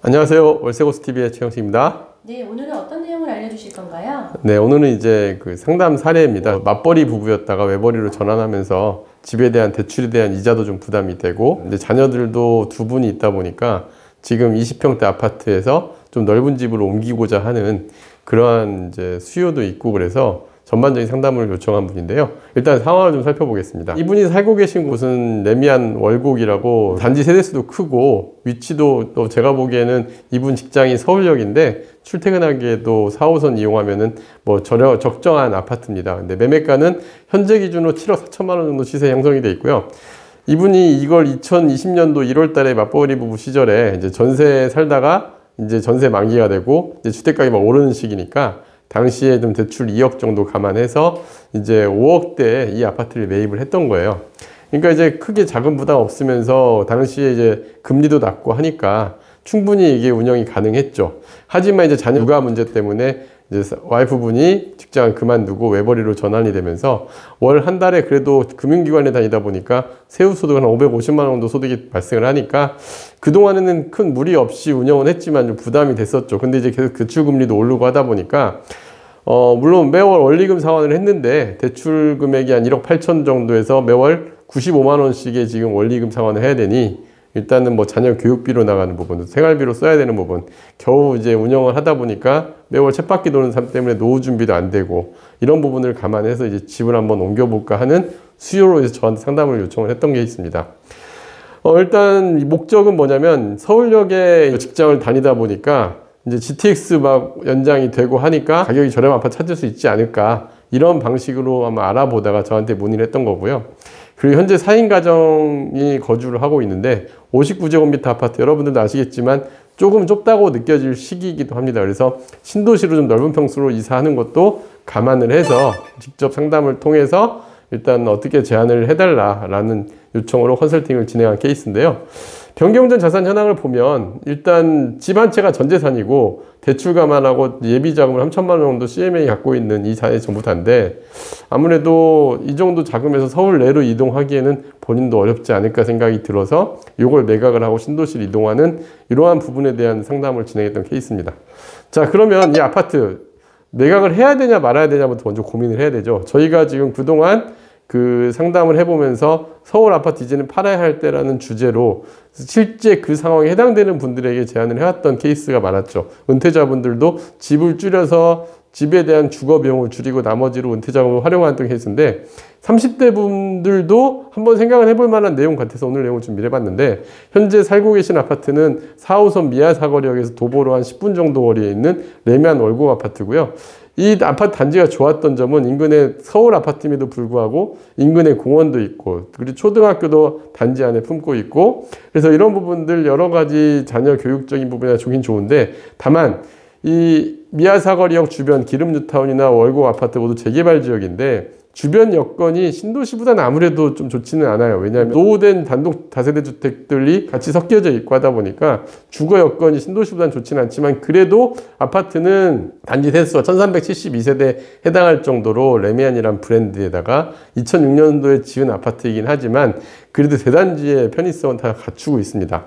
안녕하세요. 월세고스TV의 최영식입니다. 네, 오늘은 어떤 내용을 알려주실 건가요? 네, 오늘은 이제 그 상담 사례입니다. 맞벌이 부부였다가 외벌이로 전환하면서 집에 대한 대출에 대한 이자도 좀 부담이 되고, 이제 자녀들도 두 분이 있다 보니까 지금 20평대 아파트에서 좀 넓은 집으로 옮기고자 하는 그러한 이제 수요도 있고, 그래서 전반적인 상담을 요청한 분인데요. 일단 상황을 좀 살펴보겠습니다. 이분이 살고 계신 곳은 레미안 월곡이라고 단지 세대수도 크고 위치도 또 제가 보기에는 이분 직장이 서울역인데 출퇴근하기에도 4호선 이용하면은 뭐 적정한 아파트입니다. 근데 매매가는 현재 기준으로 7억 4천만 원 정도 시세 형성이 돼 있고요. 이분이 이걸 2020년도 1월 달에 맞벌이 부부 시절에 이제 전세에 살다가 이제 전세 만기가 되고 이제 주택가격이 막 오르는 시기니까 당시에 좀 대출 2억 정도 감안해서 이제 5억대에 이 아파트를 매입을 했던 거예요. 그러니까 이제 크게 자금 부담 없으면서 당시에 이제 금리도 낮고 하니까 충분히 이게 운영이 가능했죠. 하지만 이제 자녀 육아 문제 때문에 이제 와이프분이 직장을 그만두고 외벌이로 전환이 되면서 월 한 달에 그래도 금융기관에 다니다 보니까 세후소득 한 550만 원 정도 소득이 발생을 하니까 그동안에는 큰 무리 없이 운영은 했지만 좀 부담이 됐었죠. 근데 이제 계속 대출금리도 오르고 하다 보니까 물론 매월 원리금 상환을 했는데 대출 금액이 한 1억 8천 정도에서 매월 95만 원씩의 지금 원리금 상환을 해야 되니 일단은 뭐 자녀 교육비로 나가는 부분, 생활비로 써야 되는 부분, 겨우 이제 운영을 하다 보니까 매월 쳇바퀴 도는 삶 때문에 노후 준비도 안 되고 이런 부분을 감안해서 이제 집을 한번 옮겨볼까 하는 수요로 해서 저한테 상담을 요청을 했던 게 있습니다. 일단 목적은 뭐냐면 서울역에 직장을 다니다 보니까 이제 GTX 막 연장이 되고 하니까 가격이 저렴한 아파트 찾을 수 있지 않을까 이런 방식으로 아마 알아보다가 저한테 문의를 했던 거고요. 그리고 현재 4인 가정이 거주를 하고 있는데 59제곱미터 아파트 여러분들도 아시겠지만 조금 좁다고 느껴질 시기이기도 합니다. 그래서 신도시로 좀 넓은 평수로 이사하는 것도 감안을 해서 직접 상담을 통해서 일단 어떻게 제안을 해달라라는 요청으로 컨설팅을 진행한 케이스인데요. 변경전 자산 현황을 보면 일단 집 한 채가 전 재산이고 대출 감안하고 예비 자금을 3천만 원 정도 CMA 갖고 있는 이 사회 전부다인데 아무래도 이 정도 자금에서 서울 내로 이동하기에는 본인도 어렵지 않을까 생각이 들어서 이걸 매각을 하고 신도시로 이동하는 이러한 부분에 대한 상담을 진행했던 케이스입니다. 자, 그러면 이 아파트 매각을 해야 되냐 말아야 되냐부터 먼저 고민을 해야 되죠. 저희가 지금 그동안 그 상담을 해보면서 서울 아파트 이제는 팔아야 할 때라는 주제로 실제 그 상황에 해당되는 분들에게 제안을 해왔던 케이스가 많았죠. 은퇴자분들도 집을 줄여서 집에 대한 주거 비용을 줄이고 나머지로 은퇴자금을 활용하는 케이스인데 30대 분들도 한번 생각을 해볼 만한 내용 같아서 오늘 내용을 준비를 해봤는데 현재 살고 계신 아파트는 4호선 미아사거리역에서 도보로 한 10분 정도 거리에 있는 레미안 월곡 아파트고요. 이 아파트 단지가 좋았던 점은 인근에 서울 아파트임에도 불구하고 인근에 공원도 있고 그리고 초등학교도 단지 안에 품고 있고 그래서 이런 부분들 여러 가지 자녀 교육적인 부분이나 좋긴 좋은데 다만 이 미아사거리역 주변 기름뉴타운이나 월곡 아파트 모두 재개발 지역인데 주변 여건이 신도시보다는 아무래도 좀 좋지는 않아요. 왜냐하면 노후된 단독 다세대 주택들이 같이 섞여져 있고 하다 보니까 주거 여건이 신도시보다는 좋지는 않지만 그래도 아파트는 단지 세수가 1372세대에 해당할 정도로 레미안이란 브랜드에다가 2006년도에 지은 아파트이긴 하지만 그래도 대단지의 편의성은 다 갖추고 있습니다.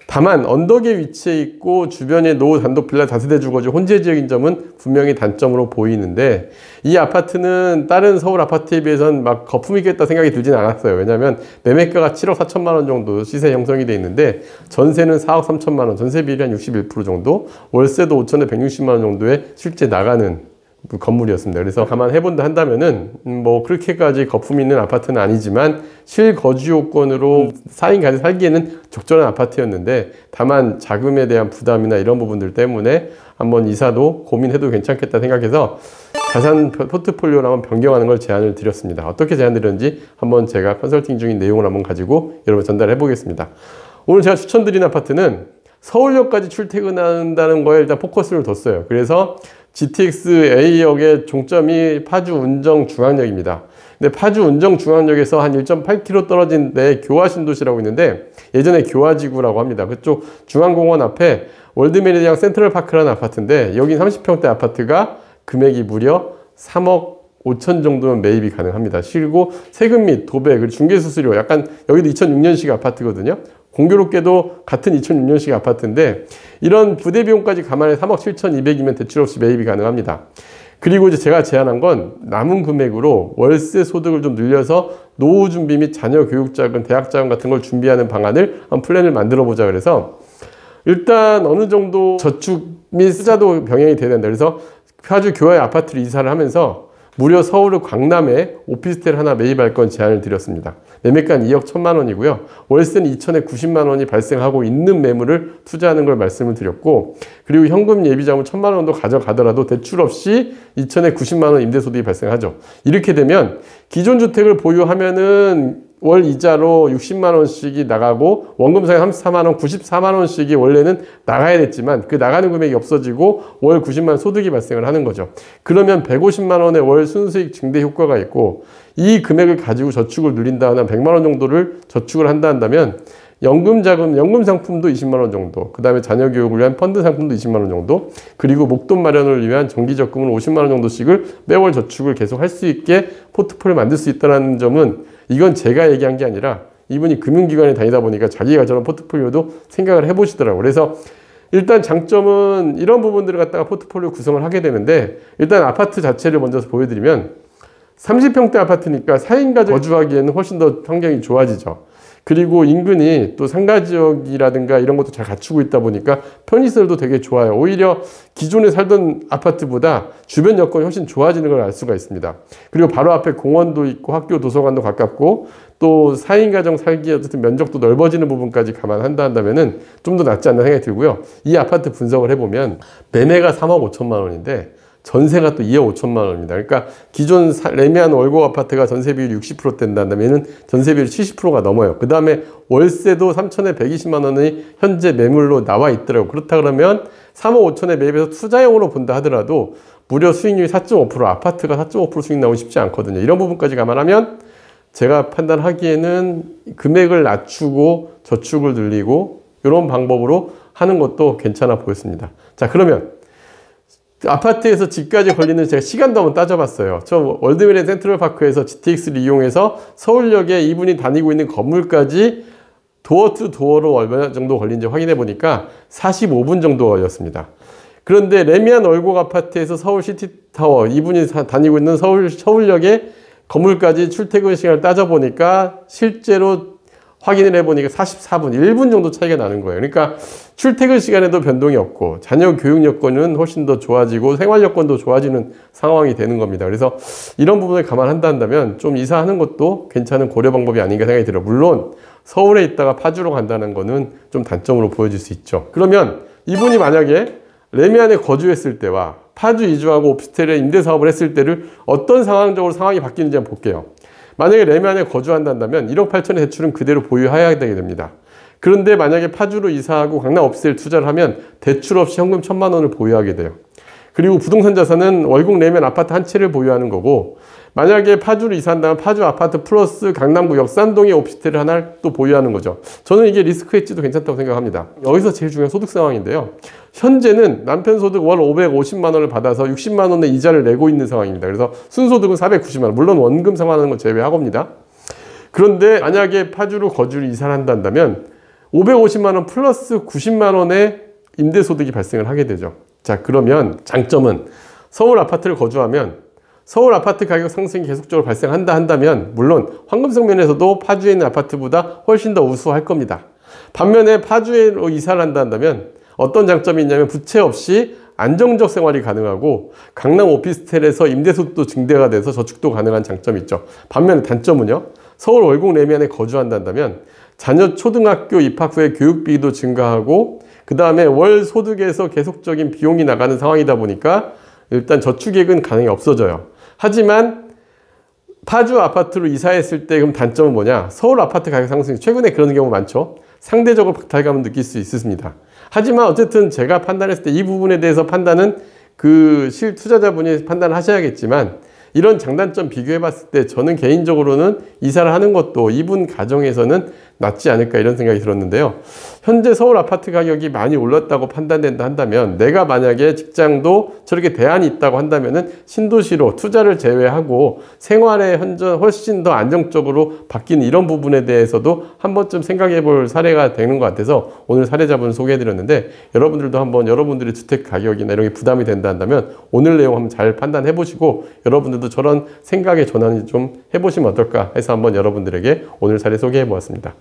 다만 언덕에 위치해 있고 주변에 노후 단독 빌라 다세대 주거지 혼재 지역인 점은 분명히 단점으로 보이는데 이 아파트는 다른 서울 아파트에 비해서는 막 거품 있겠다 생각이 들진 않았어요. 왜냐하면 매매가가 7억 4천만 원 정도 시세 형성이 돼 있는데 전세는 4억 3천만 원, 전세 비율이 한 61% 정도, 월세도 5천에 160만 원 정도에 실제 나가는 건물이었습니다. 그래서 감안해본다 한다면은 뭐 그렇게까지 거품 있는 아파트는 아니지만 실거주 요건으로 4인 가족 살기에는 적절한 아파트였는데 다만 자금에 대한 부담이나 이런 부분들 때문에 한번 이사도 고민해도 괜찮겠다 생각해서 자산 포트폴리오를 한번 변경하는 걸 제안을 드렸습니다. 어떻게 제안 드렸는지 한번 제가 컨설팅 중인 내용을 한번 가지고 여러분 전달해 보겠습니다. 오늘 제가 추천드린 아파트는 서울역까지 출퇴근한다는 거에 일단 포커스를 뒀어요. 그래서 GTX A역의 종점이 파주 운정 중앙역입니다. 근데 파주 운정 중앙역에서 한 1.8km 떨어진 데 교화신도시라고 있는데 예전에 교화지구라고 합니다. 그쪽 중앙공원 앞에 월드메리디안 센트럴파크라는 아파트인데 여긴 30평대 아파트가 금액이 무려 3억 5천 정도면 매입이 가능합니다. 그리고 세금 및 도배, 그리고 중개수수료 약간 여기도 2006년식 아파트거든요. 공교롭게도 같은 2006년식 아파트인데 이런 부대 비용까지 감안해 3억 7,200이면 대출 없이 매입이 가능합니다. 그리고 이제 제가 제안한 건 남은 금액으로 월세 소득을 좀 늘려서 노후 준비 및 자녀 교육 자금, 대학 자금 같은 걸 준비하는 방안을 한 플랜을 만들어 보자 그래서 일단 어느 정도 저축 및 투자도 병행이 돼야 된다. 그래서 파주 교외 아파트를 이사를 하면서 무려 서울 강남에 오피스텔 하나 매입할 건 제안을 드렸습니다. 매매가는 2억 1천만 원이고요. 월세는 2천에 90만 원이 발생하고 있는 매물을 투자하는 걸 말씀을 드렸고, 그리고 현금 예비자금 1천만 원도 가져가더라도 대출 없이 2천에 90만 원 임대소득이 발생하죠. 이렇게 되면 기존 주택을 보유하면은 월 이자로 60만 원씩이 나가고 원금상에 34만 원, 94만 원씩이 원래는 나가야 됐지만 그 나가는 금액이 없어지고 월 90만 원 소득이 발생을 하는 거죠. 그러면 150만 원의 월 순수익 증대 효과가 있고 이 금액을 가지고 저축을 늘린다면 100만 원 정도를 저축을 한다면 연금 자금, 연금 상품도 20만 원 정도, 그 다음에 자녀 교육을 위한 펀드 상품도 20만 원 정도, 그리고 목돈 마련을 위한 정기 적금은 50만 원 정도씩을 매월 저축을 계속 할 수 있게 포트폴리오 만들 수 있다는 점은 이건 제가 얘기한 게 아니라 이분이 금융기관에 다니다 보니까 자기가 저런 포트폴리오도 생각을 해보시더라고요. 그래서 일단 장점은 이런 부분들을 갖다가 포트폴리오 구성을 하게 되는데 일단 아파트 자체를 먼저 보여드리면 30평대 아파트니까 4인 가족 거주하기에는 훨씬 더 환경이 좋아지죠. 그리고 인근이 또 상가지역이라든가 이런 것도 잘 갖추고 있다 보니까 편의시설도 되게 좋아요. 오히려 기존에 살던 아파트보다 주변 여건이 훨씬 좋아지는 걸 알 수가 있습니다. 그리고 바로 앞에 공원도 있고 학교 도서관도 가깝고 또 4인 가정 살기 어쨌든 면적도 넓어지는 부분까지 감안한다면은 좀 더 낫지 않나 생각이 들고요. 이 아파트 분석을 해보면 매매가 3억 5천만 원인데 전세가 또 2억 5천만 원입니다. 그러니까 기존 레미안 월고 아파트가 전세 비율이 60% 된다면 전세 비율이 70%가 넘어요. 그 다음에 월세도 3천에 120만 원이 현재 매물로 나와 있더라고요. 그렇다 그러면 3억 5천에 매입해서 투자용으로 본다 하더라도 무려 수익률이 4.5%, 아파트가 4.5% 수익 나오기 쉽지 않거든요. 이런 부분까지 감안하면 제가 판단하기에는 금액을 낮추고 저축을 늘리고 이런 방법으로 하는 것도 괜찮아 보였습니다. 자, 그러면 아파트에서 집까지 걸리는 제가 시간도 한번 따져봤어요. 저 월드미래 센트럴파크에서 GTX를 이용해서 서울역에 이분이 다니고 있는 건물까지 도어 투 도어로 얼마 정도 걸린지 확인해 보니까 45분 정도 걸렸습니다. 그런데 레미안 월곡 아파트에서 서울 시티타워 이분이 다니고 있는 서울역에 건물까지 출퇴근 시간을 따져보니까 실제로 확인을 해보니까 44분, 1분 정도 차이가 나는 거예요. 그러니까 출퇴근 시간에도 변동이 없고 자녀 교육 여건은 훨씬 더 좋아지고 생활 여건도 좋아지는 상황이 되는 겁니다. 그래서 이런 부분을 감안한다면 좀 이사하는 것도 괜찮은 고려 방법이 아닌가 생각이 들어요. 물론 서울에 있다가 파주로 간다는 거는 좀 단점으로 보여질 수 있죠. 그러면 이분이 만약에 레미안에 거주했을 때와 파주 이주하고 오피스텔에 임대 사업을 했을 때를 어떤 상황이 바뀌는지 한번 볼게요. 만약에 레미안에 거주한다면 1억 8천의 대출은 그대로 보유해야 되게 됩니다. 그런데 만약에 파주로 이사하고 강남 오피스텔 투자를 하면 대출 없이 현금 1천만 원을 보유하게 돼요. 그리고 부동산 자산은 월곡 레미안 아파트 한 채를 보유하는 거고 만약에 파주로 이사한다면 파주 아파트 플러스 강남구 역삼동의 오피스텔을 하나 또 보유하는 거죠. 저는 이게 리스크 헤지도 괜찮다고 생각합니다. 여기서 제일 중요한 소득 상황인데요. 현재는 남편 소득 월 550만 원을 받아서 60만 원의 이자를 내고 있는 상황입니다. 그래서 순소득은 490만 원. 물론 원금 상환하는 건 제외하고입니다. 그런데 만약에 파주로 거주를 이사를 한다면 550만 원 플러스 90만 원의 임대소득이 발생을 하게 되죠. 자, 그러면 장점은 서울 아파트를 거주하면 서울 아파트 가격 상승이 계속적으로 한다면 물론 황금성 면에서도 파주에 있는 아파트보다 훨씬 더 우수할 겁니다. 반면에 파주로 이사를 한다면 어떤 장점이 있냐면 부채 없이 안정적 생활이 가능하고 강남 오피스텔에서 임대소득도 증대가 돼서 저축도 가능한 장점이 있죠. 반면에 단점은요. 서울 월곡 레미안에 거주한다면 자녀 초등학교 입학 후에 교육비도 증가하고 그 다음에 월 소득에서 계속적인 비용이 나가는 상황이다 보니까 일단 저축액은 가능이 없어져요. 하지만 파주 아파트로 이사했을 때 그럼 단점은 뭐냐? 서울 아파트 가격 상승이 최근에 그런 경우 많죠. 상대적으로 박탈감을 느낄 수 있습니다. 하지만 어쨌든 제가 판단했을 때 이 부분에 대해서 판단은 그 실투자자분이 판단을 하셔야겠지만 이런 장단점 비교해 봤을 때 저는 개인적으로는 이사를 하는 것도 이분 가정에서는 낫지 않을까 이런 생각이 들었는데요. 현재 서울 아파트 가격이 많이 올랐다고 판단된다 한다면 내가 만약에 직장도 저렇게 대안이 있다고 한다면은 신도시로 투자를 제외하고 생활의 훨씬 더 안정적으로 바뀌는 이런 부분에 대해서도 한 번쯤 생각해 볼 사례가 되는 것 같아서 오늘 사례자분 소개해 드렸는데 여러분들도 한번 여러분들의 주택 가격이나 이런 게 부담이 된다 한다면 오늘 내용 한번 잘 판단해 보시고 여러분들도 저런 생각의 전환을 좀 해보시면 어떨까 해서 한번 여러분들에게 오늘 사례 소개해 보았습니다.